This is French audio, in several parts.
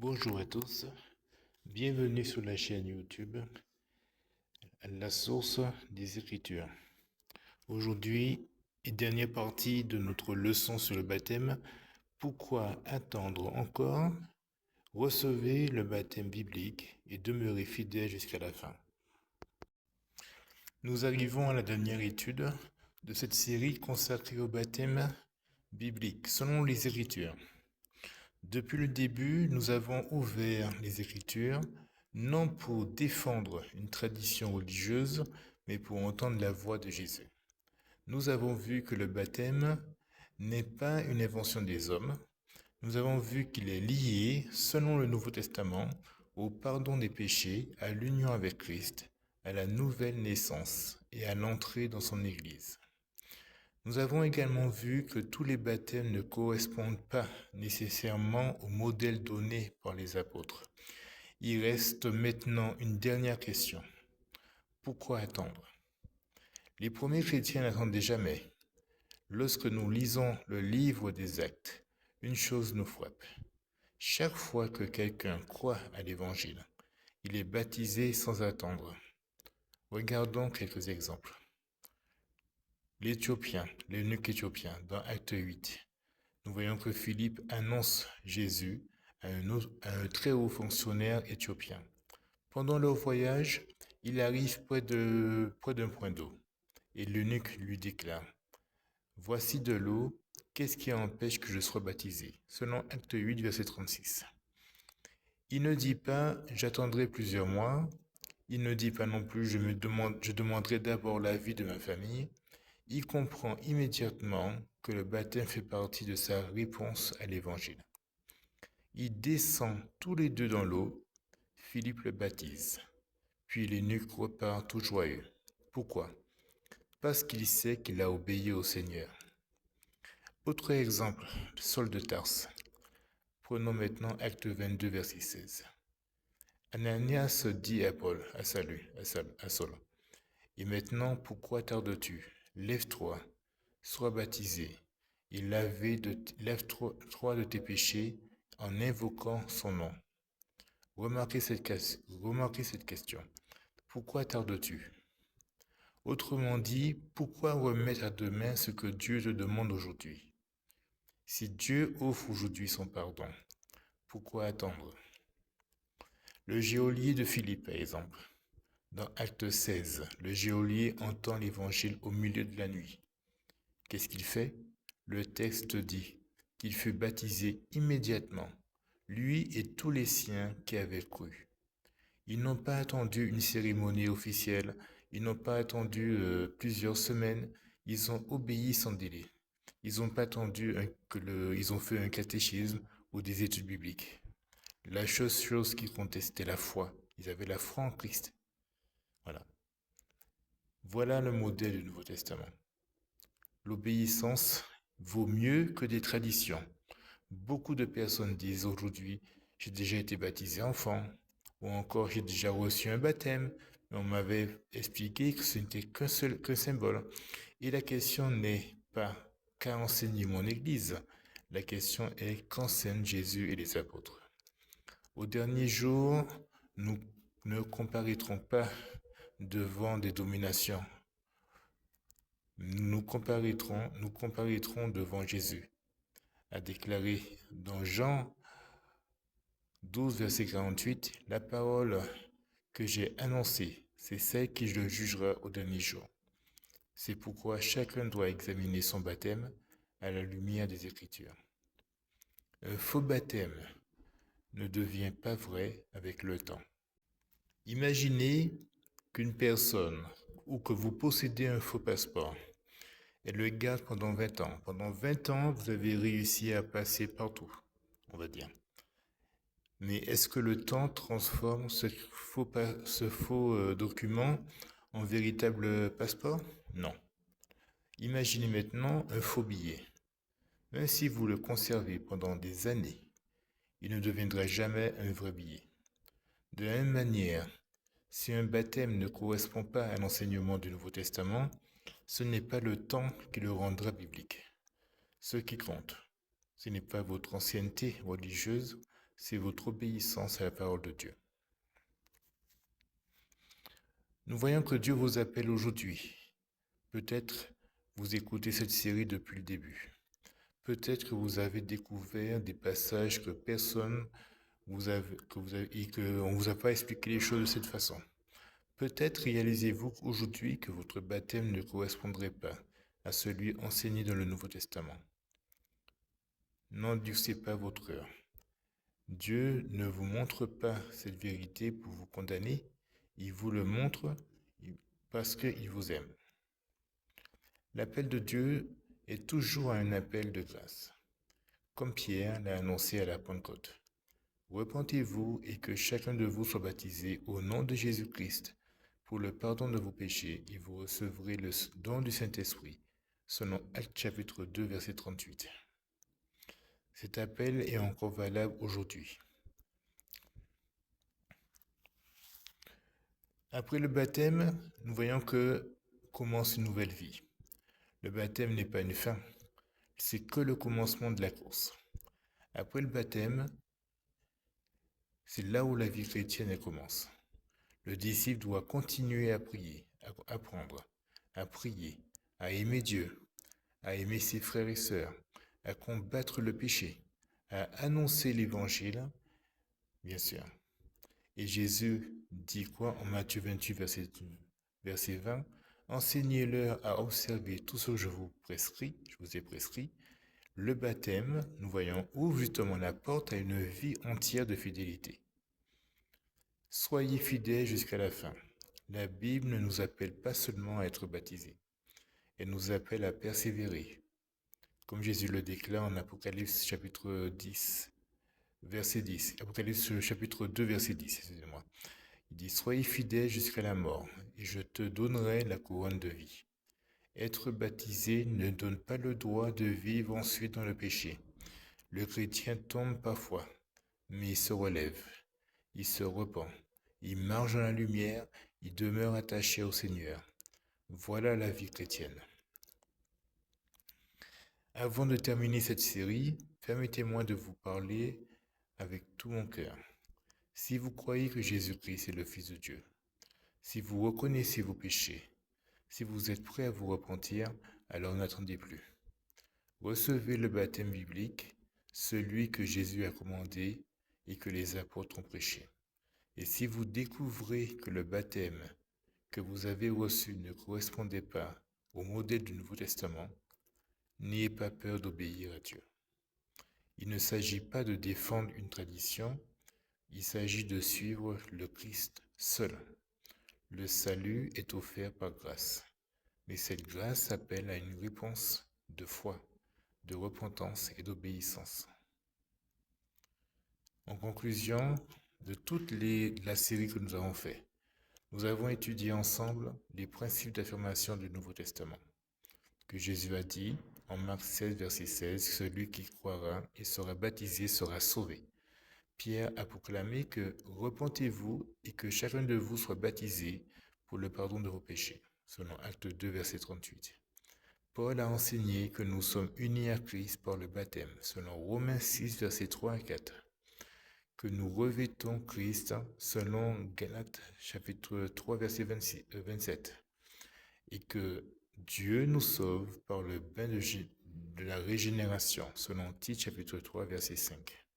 Bonjour à tous, bienvenue sur la chaîne YouTube La source des Écritures. Aujourd'hui, dernière partie de notre leçon sur le baptême. Pourquoi attendre encore? Recevez le baptême biblique et demeurez fidèle jusqu'à la fin. Nous arrivons à la dernière étude de cette série consacrée au baptême biblique selon les Écritures. Depuis le début, nous avons ouvert les Écritures, non pour défendre une tradition religieuse, mais pour entendre la voix de Jésus. Nous avons vu que le baptême n'est pas une invention des hommes. Nous avons vu qu'il est lié, selon le Nouveau Testament, au pardon des péchés, à l'union avec Christ, à la nouvelle naissance et à l'entrée dans son Église. Nous avons également vu que tous les baptêmes ne correspondent pas nécessairement au modèle donné par les apôtres. Il reste maintenant une dernière question. Pourquoi attendre? Les premiers chrétiens n'attendaient jamais. Lorsque nous lisons le livre des Actes, une chose nous frappe. Chaque fois que quelqu'un croit à l'Évangile, il est baptisé sans attendre. Regardons quelques exemples. L'Éthiopien, l'eunuque éthiopien, dans Acte 8. Nous voyons que Philippe annonce Jésus à un très haut fonctionnaire éthiopien. Pendant leur voyage, il arrive près d'un point d'eau et l'eunuque lui déclare: Voici de l'eau, qu'est-ce qui empêche que je sois baptisé? Selon Acte 8, verset 36. Il ne dit pas j'attendrai plusieurs mois, il ne dit pas non plus je demanderai d'abord l'avis de ma famille. Il comprend immédiatement que le baptême fait partie de sa réponse à l'Évangile. Il descend tous les deux dans l'eau, Philippe le baptise, puis l'eunuque repart tout joyeux. Pourquoi? Parce qu'il sait qu'il a obéi au Seigneur. Autre exemple, Saul de Tarse. Prenons maintenant Acte 22, verset 16. Ananias dit à Paul, à Saul, et maintenant pourquoi tardes-tu? Lève-toi, sois baptisé, et lève-toi de tes péchés en invoquant son nom. Remarquez cette question. Pourquoi tardes-tu? Autrement dit, pourquoi remettre à demain ce que Dieu te demande aujourd'hui? Si Dieu offre aujourd'hui son pardon, pourquoi attendre? Le geôlier de Philippe, par exemple. Dans Acte 16, le geôlier entend l'évangile au milieu de la nuit. Qu'est-ce qu'il fait? Le texte dit qu'il fut baptisé immédiatement, lui et tous les siens qui avaient cru. Ils n'ont pas attendu une cérémonie officielle, ils n'ont pas attendu plusieurs semaines, ils ont obéi sans délai. Ils n'ont pas attendu ils ont fait un catéchisme ou des études bibliques. La chose qui comptait, c'était la foi. Ils avaient la foi en Christ. Voilà. Voilà le modèle du Nouveau Testament. L'obéissance vaut mieux que des traditions. Beaucoup de personnes disent aujourd'hui, j'ai déjà été baptisé enfant, ou encore j'ai déjà reçu un baptême, mais on m'avait expliqué que ce n'était qu'un symbole. Et la question n'est pas qu'a enseigné mon Église, la question est qu'enseignent Jésus et les apôtres. Au dernier jour, nous ne comparaîtrons pas devant des dominations. Nous comparaîtrons devant Jésus, a déclaré dans Jean 12, verset 48, la parole que j'ai annoncée, c'est celle qui le jugera au dernier jour. C'est pourquoi chacun doit examiner son baptême à la lumière des Écritures. Un faux baptême ne devient pas vrai avec le temps. Imaginez qu'une personne ou que vous possédez un faux passeport. Elle le garde pendant 20 ans. Pendant 20 ans, vous avez réussi à passer partout, on va dire. Mais est-ce que le temps transforme ce faux document en véritable passeport? Non. Imaginez maintenant un faux billet. Même si vous le conservez pendant des années, il ne deviendra jamais un vrai billet. De la même manière, si un baptême ne correspond pas à l'enseignement du Nouveau Testament, ce n'est pas le temps qui le rendra biblique. Ce qui compte, ce n'est pas votre ancienneté religieuse, c'est votre obéissance à la parole de Dieu. Nous voyons que Dieu vous appelle aujourd'hui. Peut-être vous écoutez cette série depuis le début. Peut-être que vous avez découvert des passages que personne et qu'on ne vous a pas expliqué les choses de cette façon. Peut-être réalisez-vous aujourd'hui que votre baptême ne correspondrait pas à celui enseigné dans le Nouveau Testament. N'endurcissez pas votre cœur. Dieu ne vous montre pas cette vérité pour vous condamner, il vous le montre parce qu'il vous aime. L'appel de Dieu est toujours un appel de grâce, comme Pierre l'a annoncé à la Pentecôte. Repentez-vous et que chacun de vous soit baptisé au nom de Jésus-Christ pour le pardon de vos péchés et vous recevrez le don du Saint-Esprit, selon Actes chapitre 2, verset 38. Cet appel est encore valable aujourd'hui. Après le baptême, nous voyons que commence une nouvelle vie. Le baptême n'est pas une fin, c'est que le commencement de la course. Après le baptême, c'est là où la vie chrétienne commence. Le disciple doit continuer à prier, à apprendre, à prier, à aimer Dieu, à aimer ses frères et sœurs, à combattre le péché, à annoncer l'évangile, bien sûr. Et Jésus dit quoi en Matthieu 28, verset 20? Enseignez-leur à observer tout ce que je vous ai prescrit. Le baptême, nous voyons, ouvre justement la porte à une vie entière de fidélité. Soyez fidèles jusqu'à la fin. La Bible ne nous appelle pas seulement à être baptisés, elle nous appelle à persévérer. Comme Jésus le déclare en Apocalypse chapitre 10, verset 10. Apocalypse chapitre 2, verset 10, excusez-moi. Il dit, soyez fidèles jusqu'à la mort, et je te donnerai la couronne de vie. Être baptisé ne donne pas le droit de vivre ensuite dans le péché. Le chrétien tombe parfois, mais il se relève, il se repent, il marche dans la lumière, il demeure attaché au Seigneur. Voilà la vie chrétienne. Avant de terminer cette série, permettez-moi de vous parler avec tout mon cœur. Si vous croyez que Jésus-Christ est le Fils de Dieu, si vous reconnaissez vos péchés, si vous êtes prêt à vous repentir, alors n'attendez plus. Recevez le baptême biblique, celui que Jésus a commandé et que les apôtres ont prêché. Et si vous découvrez que le baptême que vous avez reçu ne correspondait pas au modèle du Nouveau Testament, n'ayez pas peur d'obéir à Dieu. Il ne s'agit pas de défendre une tradition, il s'agit de suivre le Christ seul. Le salut est offert par grâce, mais cette grâce appelle à une réponse de foi, de repentance et d'obéissance. En conclusion de toute la série que nous avons faite, nous avons étudié ensemble les principes d'affirmation du Nouveau Testament, que Jésus a dit en Marc 16, verset 16, « Celui qui croira et sera baptisé sera sauvé ». Pierre a proclamé que « Repentez-vous et que chacun de vous soit baptisé pour le pardon de vos péchés », selon Acte 2, verset 38. Paul a enseigné que nous sommes unis à Christ par le baptême, selon Romains 6, versets 3 à 4. Que nous revêtons Christ, selon Galates chapitre 3, verset 27. Et que Dieu nous sauve par le bain de la régénération, selon Tite chapitre 3, verset 5.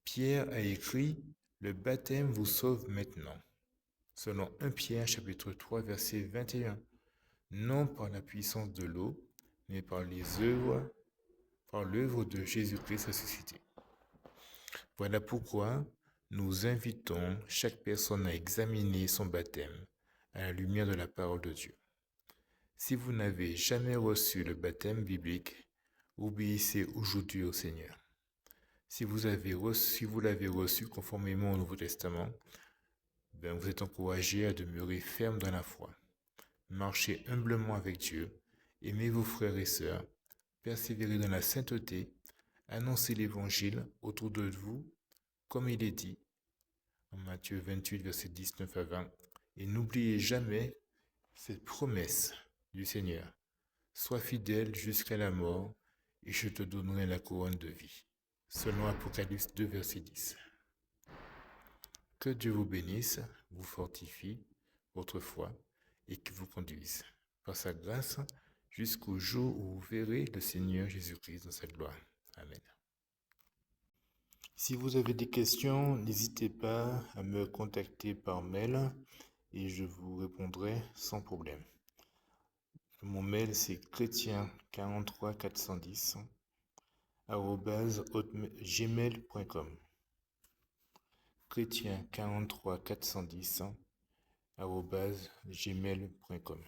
Pierre a écrit « Le baptême vous sauve maintenant », selon 1 Pierre chapitre 3, verset 21. Non par la puissance de l'eau, mais par l'œuvre de Jésus-Christ ressuscité. Voilà pourquoi nous invitons chaque personne à examiner son baptême à la lumière de la parole de Dieu. Si vous n'avez jamais reçu le baptême biblique, obéissez aujourd'hui au Seigneur. Si vous l'avez reçu conformément au Nouveau Testament, vous êtes encouragé à demeurer ferme dans la foi. Marchez humblement avec Dieu, aimez vos frères et sœurs, persévérez dans la sainteté, annoncez l'évangile autour de vous, comme il est dit en Matthieu 28, verset 19 à 20, et n'oubliez jamais cette promesse du Seigneur. Sois fidèle jusqu'à la mort, et je te donnerai la couronne de vie. selon Apocalypse 2, verset 10. Que Dieu vous bénisse, vous fortifie votre foi et que vous conduise par sa grâce jusqu'au jour où vous verrez le Seigneur Jésus-Christ dans sa gloire. Amen. Si vous avez des questions, n'hésitez pas à me contacter par mail et je vous répondrai sans problème. Mon mail c'est chrétien43410 @gmail.com. chrétien43410 @gmail.com.